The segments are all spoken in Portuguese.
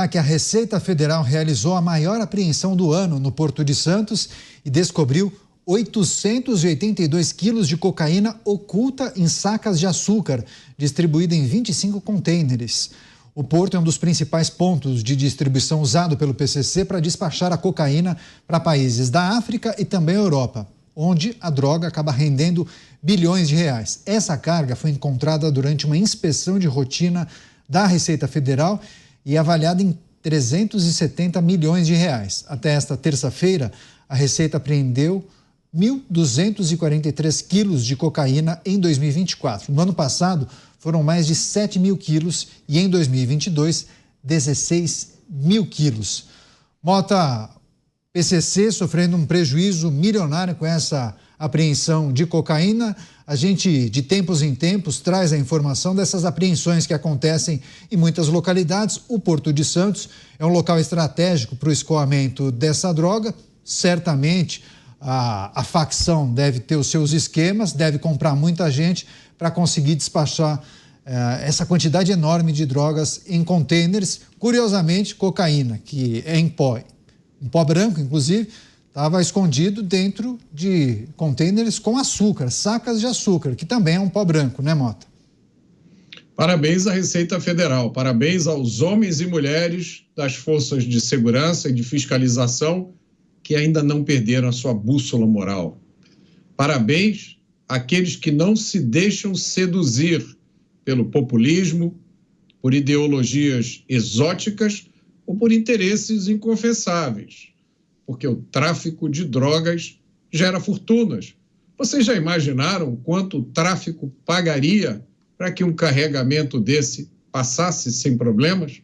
Que a Receita Federal realizou a maior apreensão do ano no Porto de Santos e descobriu 882 quilos de cocaína oculta em sacas de açúcar, distribuída em 25 contêineres. O porto é um dos principais pontos de distribuição usado pelo PCC para despachar a cocaína para países da África e também Europa, onde a droga acaba rendendo bilhões de reais. Essa carga foi encontrada durante uma inspeção de rotina da Receita Federal e avaliada em 370 milhões de reais. Até esta terça-feira, a Receita apreendeu 1.243 quilos de cocaína em 2024. No ano passado, foram mais de 7 mil quilos e em 2022, 16 mil quilos. Mota, PCC sofrendo um prejuízo milionário com essa apreensão de cocaína. A gente, de tempos em tempos, traz a informação dessas apreensões que acontecem em muitas localidades. O Porto de Santos é um local estratégico para o escoamento dessa droga. Certamente, a facção deve ter os seus esquemas, deve comprar muita gente para conseguir despachar essa quantidade enorme de drogas em contêineres. Curiosamente, cocaína, que é em pó branco, inclusive, estava escondido dentro de contêineres com açúcar, sacas de açúcar, que também é um pó branco, né, Mota? Parabéns à Receita Federal, parabéns aos homens e mulheres das forças de segurança e de fiscalização que ainda não perderam a sua bússola moral. Parabéns àqueles que não se deixam seduzir pelo populismo, por ideologias exóticas ou por interesses inconfessáveis. Porque o tráfico de drogas gera fortunas. Vocês já imaginaram quanto o tráfico pagaria para que um carregamento desse passasse sem problemas?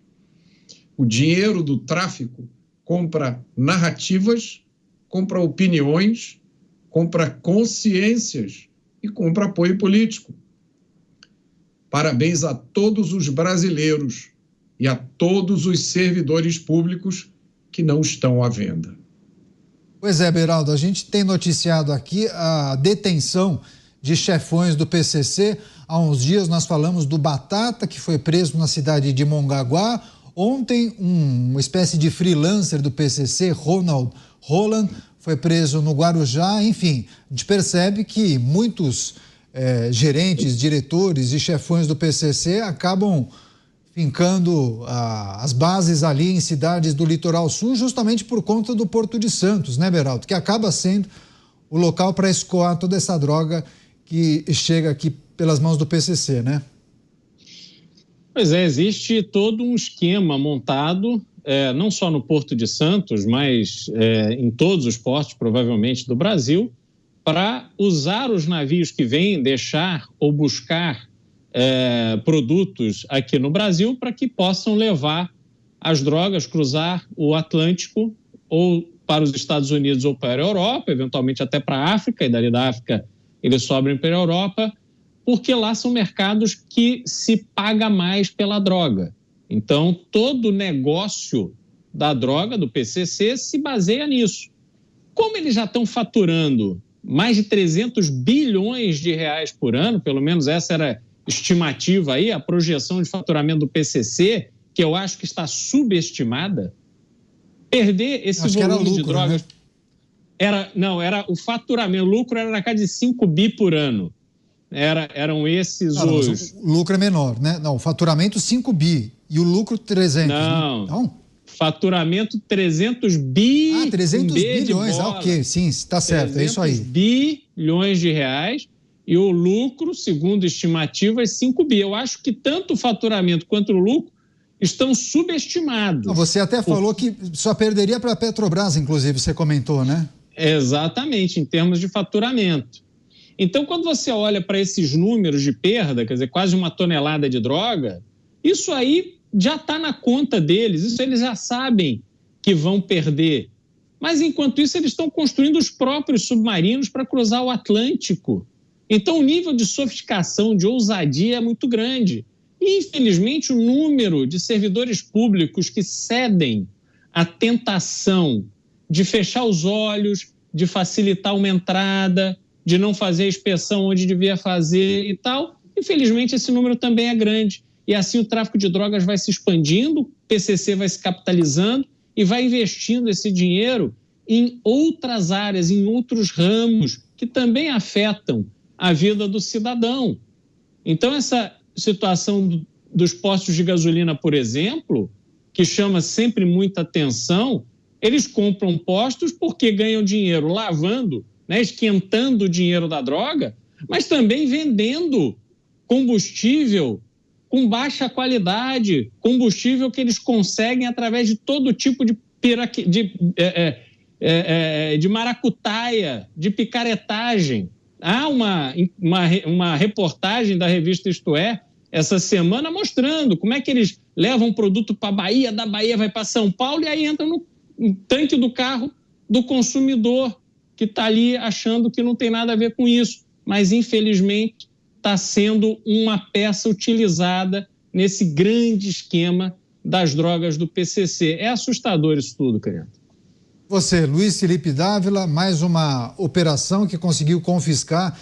O dinheiro do tráfico compra narrativas, compra opiniões, compra consciências e compra apoio político. Parabéns a todos os brasileiros e a todos os servidores públicos que não estão à venda. Pois é, Beraldo, a gente tem noticiado aqui a detenção de chefões do PCC. Há uns dias nós falamos do Batata, que foi preso na cidade de Mongaguá. Ontem, uma espécie de freelancer do PCC, Ronald Roland, foi preso no Guarujá. Enfim, a gente percebe que muitos gerentes, diretores e chefões do PCC acabam fincando as bases ali em cidades do litoral sul, justamente por conta do Porto de Santos, né, Beraldo? Que acaba sendo o local para escoar toda essa droga que chega aqui pelas mãos do PCC, né? Pois é, existe todo um esquema montado, não só no Porto de Santos, mas em todos os portos, provavelmente, do Brasil, para usar os navios que vêm deixar ou buscar produtos aqui no Brasil para que possam levar as drogas, cruzar o Atlântico ou para os Estados Unidos ou para a Europa, eventualmente até para a África, e dali da África eles sobem para a Europa, porque lá são mercados que se paga mais pela droga. Então, todo o negócio da droga, do PCC, se baseia nisso. Como eles já estão faturando mais de 300 bilhões de reais por ano, pelo menos essa era a estimativa aí, a projeção de faturamento do PCC, que eu acho que está subestimada, perder esse volume de drogas... Né? Era o faturamento, o lucro era na casa de 5 bi por ano. Eram esses os... O lucro é menor, né? Não, o faturamento 5 bi e o lucro 300. Não, né? Faturamento 300 bi... Ah, 300 bilhões, ok, sim, está certo, é isso aí. 300 bilhões de reais e o lucro, segundo estimativas, 5 bi. Eu acho que tanto o faturamento quanto o lucro estão subestimados. Você até falou que só perderia para a Petrobras, inclusive, você comentou, né? Exatamente, em termos de faturamento. Então, quando você olha para esses números de perda, quer dizer, quase 1 tonelada de droga, isso aí já está na conta deles, isso eles já sabem que vão perder. Mas, enquanto isso, eles estão construindo os próprios submarinos para cruzar o Atlântico. Então, o nível de sofisticação, de ousadia é muito grande. E, infelizmente, o número de servidores públicos que cedem à tentação de fechar os olhos, de facilitar uma entrada, de não fazer a inspeção onde devia fazer e tal, infelizmente esse número também é grande. e assim o tráfico de drogas vai se expandindo, o PCC vai se capitalizando e vai investindo esse dinheiro em outras áreas, em outros ramos que também afetam a vida do cidadão. Então, essa situação dos postos de gasolina, por exemplo, que chama sempre muita atenção, eles compram postos porque ganham dinheiro lavando, né, esquentando o dinheiro da droga, mas também vendendo combustível com baixa qualidade, combustível que eles conseguem através de todo tipo de maracutaia, de picaretagem. Há uma reportagem da revista Isto É, essa semana, mostrando como é que eles levam produto para a Bahia, da Bahia vai para São Paulo e aí entra no tanque do carro do consumidor, que está ali achando que não tem nada a ver com isso. Mas, infelizmente, está sendo uma peça utilizada nesse grande esquema das drogas do PCC. É assustador isso tudo, Canheta. Você, Luiz Felipe Dávila, mais uma operação que conseguiu confiscar,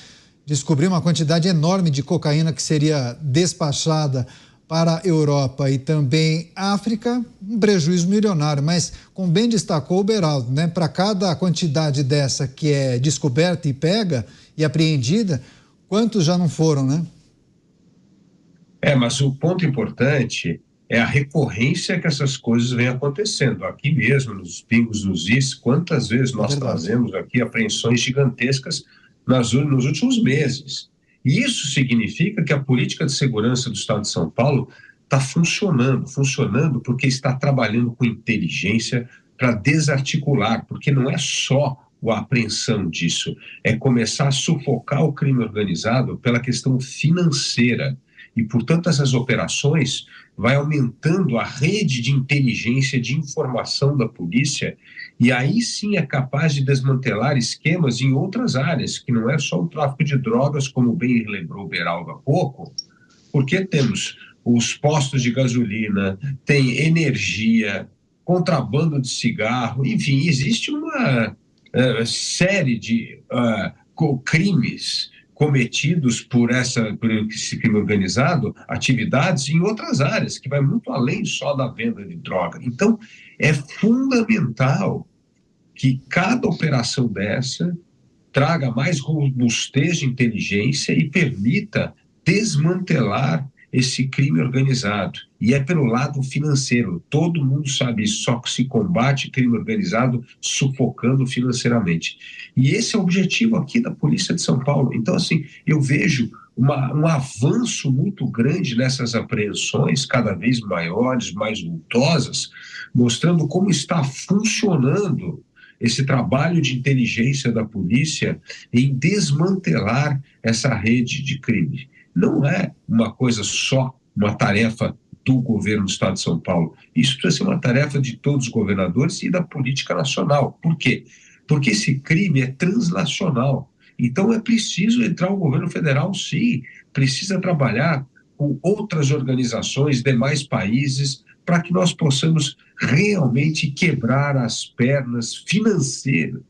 descobrir uma quantidade enorme de cocaína que seria despachada para a Europa e também África, um prejuízo milionário, mas como bem destacou o Beraldo, né, para cada quantidade dessa que é descoberta e pega e apreendida, quantos já não foram, né? Mas o ponto importante é a recorrência que essas coisas vêm acontecendo. Aqui mesmo, nos pingos nos is, quantas vezes nós trazemos aqui apreensões gigantescas nos últimos meses. E isso significa que a política de segurança do Estado de São Paulo está funcionando porque está trabalhando com inteligência para desarticular, porque não é só a apreensão disso, é começar a sufocar o crime organizado pela questão financeira. E, portanto, essas operações vai aumentando a rede de inteligência, de informação da polícia, e aí sim é capaz de desmantelar esquemas em outras áreas, que não é só o tráfico de drogas, como bem lembrou o Beraldo há pouco, porque temos os postos de gasolina, tem energia, contrabando de cigarro, enfim, existe uma série de crimes cometidos por esse crime organizado, atividades em outras áreas, que vai muito além só da venda de droga. Então, é fundamental que cada operação dessa traga mais robustez de inteligência e permita desmantelar esse crime organizado. E é pelo lado financeiro. Todo mundo sabe isso, só que se combate crime organizado sufocando financeiramente. E esse é o objetivo aqui da Polícia de São Paulo. Então, assim, eu vejo um avanço muito grande nessas apreensões, cada vez maiores, mais vultosas, mostrando como está funcionando esse trabalho de inteligência da polícia em desmantelar essa rede de crime. Não é uma coisa só, uma tarefa do governo do Estado de São Paulo. Isso precisa ser uma tarefa de todos os governadores e da política nacional. Por quê? Porque esse crime é transnacional. Então é preciso entrar o governo federal, sim, precisa trabalhar com outras organizações, demais países, para que nós possamos realmente quebrar as pernas financeiras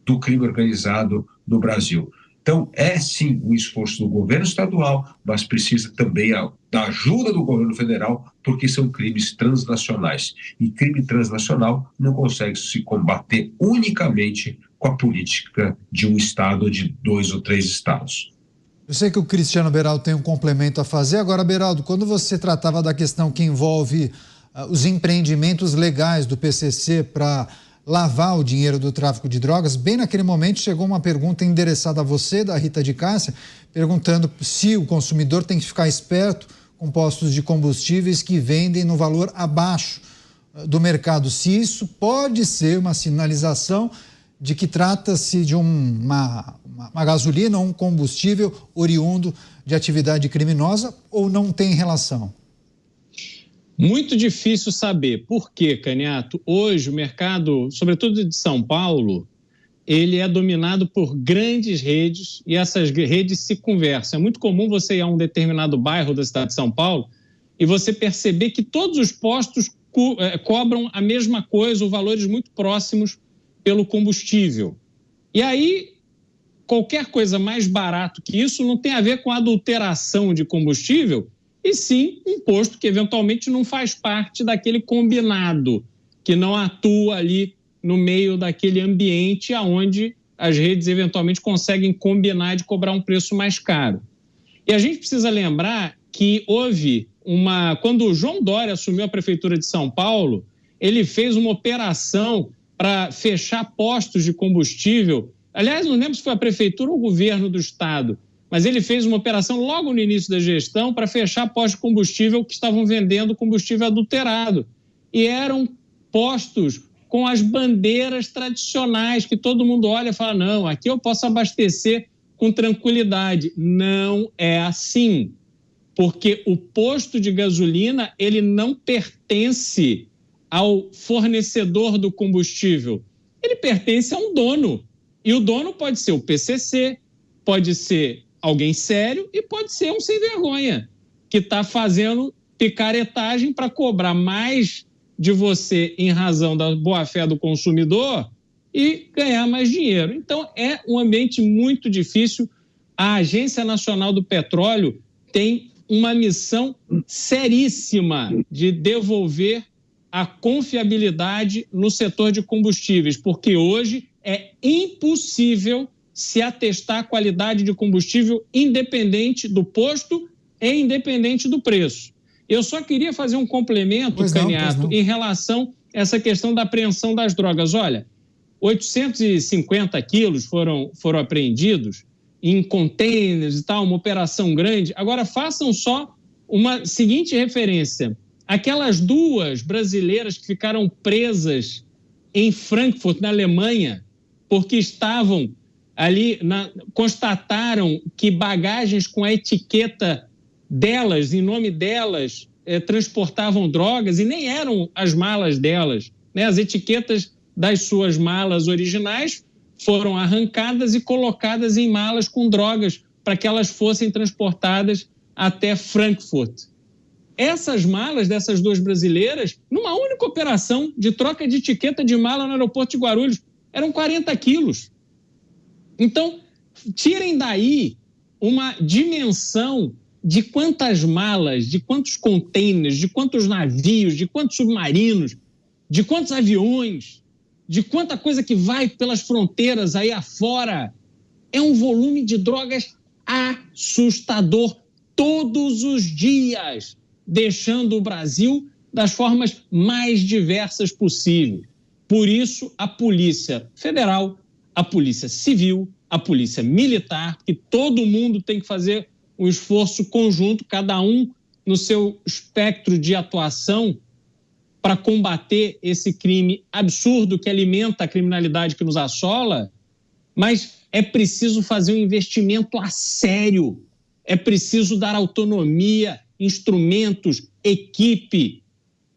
do crime organizado no Brasil. Então, é sim um esforço do governo estadual, mas precisa também da ajuda do governo federal, porque são crimes transnacionais. E crime transnacional não consegue se combater unicamente com a política de um estado ou de 2 ou 3 estados. Eu sei que o Cristiano Beraldo tem um complemento a fazer. Agora, Beraldo, quando você tratava da questão que envolve os empreendimentos legais do PCC para lavar o dinheiro do tráfico de drogas, bem naquele momento chegou uma pergunta endereçada a você, da Rita de Cássia, perguntando se o consumidor tem que ficar esperto com postos de combustíveis que vendem no valor abaixo do mercado. Se isso pode ser uma sinalização de que trata-se de uma gasolina ou um combustível oriundo de atividade criminosa ou não tem relação? Muito difícil saber. Por quê, Caniato? Hoje o mercado, sobretudo de São Paulo, ele é dominado por grandes redes e essas redes se conversam. É muito comum você ir a um determinado bairro da cidade de São Paulo e você perceber que todos os postos cobram a mesma coisa, ou valores muito próximos pelo combustível. E aí, qualquer coisa mais barato que isso não tem a ver com adulteração de combustível e sim um posto que eventualmente não faz parte daquele combinado, que não atua ali no meio daquele ambiente onde as redes eventualmente conseguem combinar de cobrar um preço mais caro. E a gente precisa lembrar que houve quando o João Dória assumiu a Prefeitura de São Paulo, ele fez uma operação para fechar postos de combustível. Aliás, não lembro se foi a Prefeitura ou o governo do Estado, mas ele fez uma operação logo no início da gestão para fechar postos de combustível que estavam vendendo combustível adulterado. E eram postos com as bandeiras tradicionais, que todo mundo olha e fala, não, aqui eu posso abastecer com tranquilidade. Não é assim, porque o posto de gasolina ele não pertence ao fornecedor do combustível, ele pertence a um dono. E o dono pode ser o PCC, pode ser alguém sério e pode ser um sem vergonha, que está fazendo picaretagem para cobrar mais de você em razão da boa-fé do consumidor e ganhar mais dinheiro. Então, é um ambiente muito difícil. A Agência Nacional do Petróleo tem uma missão seríssima de devolver a confiabilidade no setor de combustíveis, porque hoje é impossível se atestar a qualidade de combustível independente do posto e independente do preço. Eu só queria fazer um complemento, Caniato, em relação a essa questão da apreensão das drogas. Olha, 850 quilos foram apreendidos em containers e tal, uma operação grande. Agora, façam só uma seguinte referência. Aquelas 2 brasileiras que ficaram presas em Frankfurt, na Alemanha, porque estavam ali, constataram que bagagens com a etiqueta delas, em nome delas, transportavam drogas e nem eram as malas delas, né? As etiquetas das suas malas originais foram arrancadas e colocadas em malas com drogas para que elas fossem transportadas até Frankfurt. Essas malas dessas 2 brasileiras, numa única operação de troca de etiqueta de mala no aeroporto de Guarulhos, eram 40 quilos. Então, tirem daí uma dimensão de quantas malas, de quantos containers, de quantos navios, de quantos submarinos, de quantos aviões, de quanta coisa que vai pelas fronteiras aí afora. É um volume de drogas assustador todos os dias, deixando o Brasil das formas mais diversas possíveis. Por isso, a Polícia Federal, a Polícia Civil, a Polícia Militar, que todo mundo tem que fazer um esforço conjunto, cada um no seu espectro de atuação, para combater esse crime absurdo que alimenta a criminalidade que nos assola, mas é preciso fazer um investimento a sério, é preciso dar autonomia, instrumentos,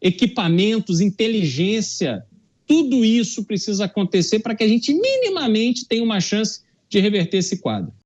equipamentos, inteligência. Tudo isso precisa acontecer para que a gente minimamente tenha uma chance de reverter esse quadro.